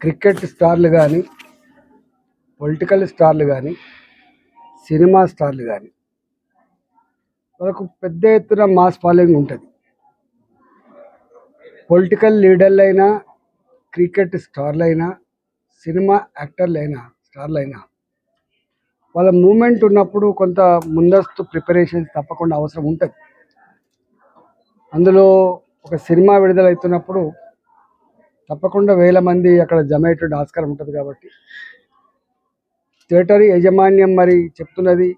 Cricket స్టార్లు కానీ, political స్టార్లు కానీ, సినిమా స్టార్లు కానీ వాళ్ళకు పెద్ద ఎత్తున మాస్ ఫాలోయింగ్ ఉంటుంది. పొలిటికల్ లీడర్లైనా, క్రికెట్ స్టార్లైనా, సినిమా యాక్టర్లైనా, స్టార్లైనా వాళ్ళ మూమెంట్ ఉన్నప్పుడు కొంత ముందస్తు ప్రిపరేషన్స్ తప్పకుండా అవసరం ఉంటుంది. అందులో ఒక సినిమా విడుదలవుతున్నప్పుడు తప్పకుండా వేల మంది అక్కడ జమ అయ్యేటువంటి ఆస్కారం ఉంటుంది. కాబట్టి థియేటర్ యాజమాన్యం మరి చెప్తున్నది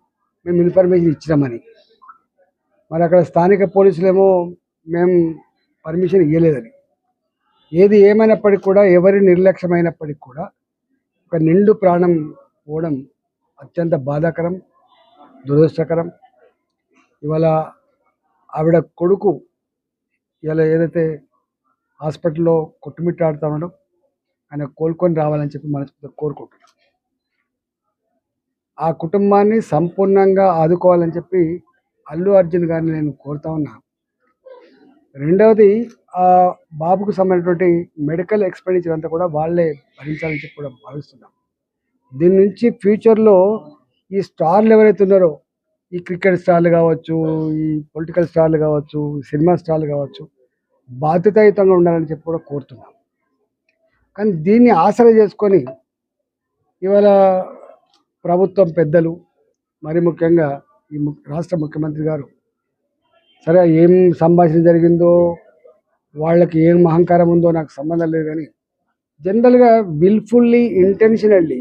మేము ఇన్ఫర్మేషన్ ఇచ్చినామని, మరి అక్కడ స్థానిక పోలీసులేమో మేము పర్మిషన్ ఇవ్వలేదని. ఏది ఏమైనప్పటికీ కూడా, ఎవరి నిర్లక్ష్యమైనప్పటికీ కూడా ఒక నిండు ప్రాణం పోవడం అత్యంత బాధాకరం, దురదృష్టకరం. ఇవాళ ఆవిడ కొడుకు ఇలా ఏదైతే హాస్పిటల్లో కొట్టుమిట్టాడుతూ ఉండడం, ఆయన కోలుకొని రావాలని చెప్పి మనస్ఫూర్తిగా కోరుకుంటున్నాం. ఆ కుటుంబాన్ని సంపూర్ణంగా ఆదుకోవాలని చెప్పి అల్లు అర్జున్ గారిని నేను కోరుతా ఉన్నా. రెండవది, ఆ బాబుకు సంబంధించినటువంటి మెడికల్ ఎక్స్పెండిచర్ అంతా కూడా వాళ్ళే భరించాలని చెప్పి కూడా భావిస్తున్నాం. దీని నుంచి ఫ్యూచర్లో ఈ స్టార్లు ఎవరైతే ఉన్నారో, ఈ క్రికెట్ స్టార్లు కావచ్చు, ఈ పొలిటికల్ స్టార్లు కావచ్చు, సినిమా స్టార్లు కావచ్చు, బాధ్యతాయుతంగా ఉండాలని చెప్పి కూడా కోరుతున్నాం. కానీ దీన్ని ఆసరా చేసుకొని ఇవాళ ప్రభుత్వం పెద్దలు, మరి ముఖ్యంగా ఈ రాష్ట్ర ముఖ్యమంత్రి గారు, సరే ఏం సంభాషణ జరిగిందో, వాళ్ళకి ఏం అహంకారం ఉందో నాకు సంబంధం లేదు, కానీ జనరల్గా విల్ఫుల్లీ, ఇంటెన్షనల్లీ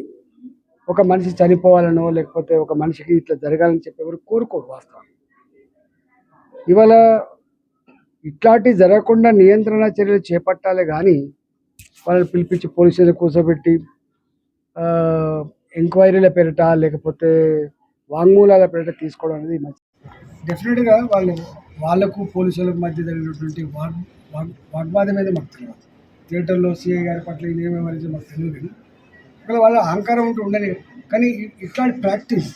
ఒక మనిషి చనిపోవాలనో లేకపోతే ఒక మనిషికి ఇట్లా జరగాలని చెప్పి ఎవరు కోరుకోరు. వాస్తవం ఇవాళ ఇట్లాంటివి జరగకుండా నియంత్రణ చర్యలు చేపట్టాలి, కానీ వాళ్ళని పిలిపించి పోలీసులు కూర్చోబెట్టి ఎంక్వైరీల పేరిట లేకపోతే వాంగ్మూలాల పేరిట తీసుకోవడం అనేది మంచి. డెఫినెట్గా వాళ్ళకు పోలీసులకు మధ్య జరిగినటువంటి వాగ్వాదం మీద మాకు తెలియదు. థియేటర్లో సిఐ గారి పట్ల ఏమేమి మాకు తెలియదు, కానీ ఇక్కడ వాళ్ళ అహంకారం ఉంటూ ఉండని. కానీ ఇట్లాంటి ప్రాక్టీస్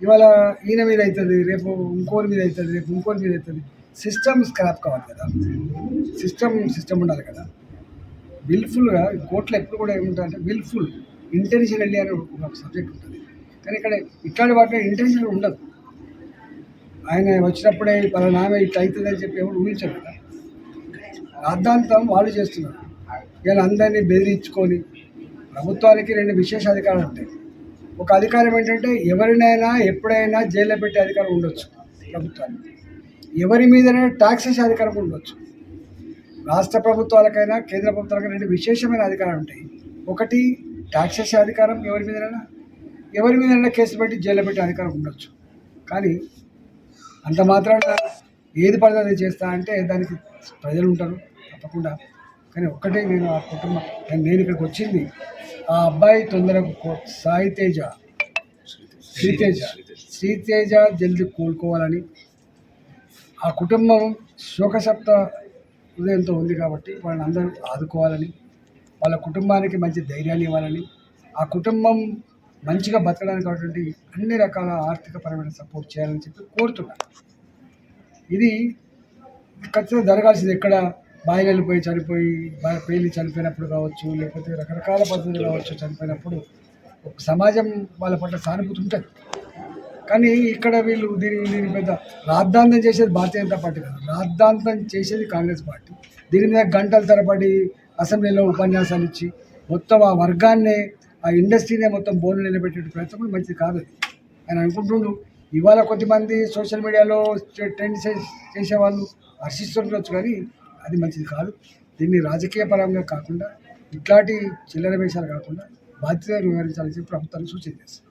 ఇవాళ ఈయన మీద అవుతుంది, రేపు ఇంకోరి మీద అవుతుంది, రేపు ఇంకోరి మీద అవుతుంది. సిస్టమ్ స్క్రాప్ కావాలి కదా, సిస్టమ్ ఉండాలి కదా. విల్ఫుల్గా కోర్టులో ఎప్పుడు కూడా ఏముంటుందంటే విల్ఫుల్, ఇంటెన్షనల్లీ అని ఒక సబ్జెక్ట్ ఉంటుంది. కానీ ఇక్కడ ఇట్లాంటి వాటిలో ఇంటెన్షన్ ఉండదు. ఆయన వచ్చినప్పుడే పలానా ఆమె ఇట్లా అవుతుందని చెప్పి ఎవరు ఊహించరు కదా. రాద్ధాంతం వాళ్ళు చేస్తున్నారు. ఇలా అందరినీ బెదిరించుకొని, ప్రభుత్వానికి రెండు విశేష అధికారాలు ఉంటాయి. ఒక అధికారం ఏంటంటే ఎవరినైనా ఎప్పుడైనా జైల్లో పెట్టే అధికారం ఉండొచ్చు ప్రభుత్వానికి, ఎవరి మీదైనా ట్యాక్స్ వేసే అధికారం ఉండొచ్చు. రాష్ట్ర ప్రభుత్వాలకైనా కేంద్ర ప్రభుత్వాలకైనా రెండు విశేషమైన అధికారాలు ఉంటాయి. ఒకటి ట్యాక్స్ వేసే అధికారం, ఎవరి మీదైనా కేసు పెట్టి జైల్లో పెట్టే అధికారం ఉండొచ్చు. కానీ అంత మాత్రాన ఏది పడితే అది చేస్తా అంటే దానికి ప్రజలు ఉంటారు తప్పకుండా. కానీ ఒక్కటే, నేను ఆ కుటుంబం, నేను ఇక్కడికి వచ్చింది ఆ అబ్బాయి తొందరగా శ్రీతేజ జల్దీ కోలుకోవాలని, ఆ కుటుంబం శోకసప్త హృదయంతో ఉంది కాబట్టి వాళ్ళని అందరూ ఆదుకోవాలని, వాళ్ళ కుటుంబానికి మంచి ధైర్యాన్ని ఇవ్వాలని, ఆ కుటుంబం మంచిగా బతకడానికి కాబట్టి అన్ని రకాల ఆర్థికపరమైన సపోర్ట్ చేయాలని చెప్పి కోరుతున్నాను. ఇది ఖచ్చితంగా జరగాల్సింది. ఎక్కడ బాయిలు వెళ్ళిపోయి చనిపోయి, పేలి చనిపోయినప్పుడు కావచ్చు, లేకపోతే రకరకాల పద్ధతులు కావచ్చు, చనిపోయినప్పుడు ఒక సమాజం వాళ్ళ పట్ల సానుభూతి ఉంటుంది. కానీ ఇక్కడ వీళ్ళు దీని పెద్ద రాద్ధాంతం చేసేది భారతీయ జనతా పార్టీ కాదు, రాద్ధాంతం చేసేది కాంగ్రెస్ పార్టీ. దీని మీద గంటల తరబడి అసెంబ్లీలో ఉపన్యాసాలు ఇచ్చి మొత్తం ఆ వర్గాన్నే, ఆ ఇండస్ట్రీనే మొత్తం బోర్డు నిలబెట్టే ప్రయత్నం మంచిది కాదు. ఆయన అనుకుంటుండు ఇవాళ కొద్దిమంది సోషల్ మీడియాలో ట్రెండ్ చేసేవాళ్ళు హర్షిస్తుండొచ్చు, కానీ అది మంచిది కాదు. దీన్ని రాజకీయ పరంగా కాకుండా, ఇట్లాంటి చిల్లర వేషాలు కాకుండా బాధ్యతగా వివరించాలని చెప్పి ప్రభుత్వాన్ని సూచన చేస్తుంది.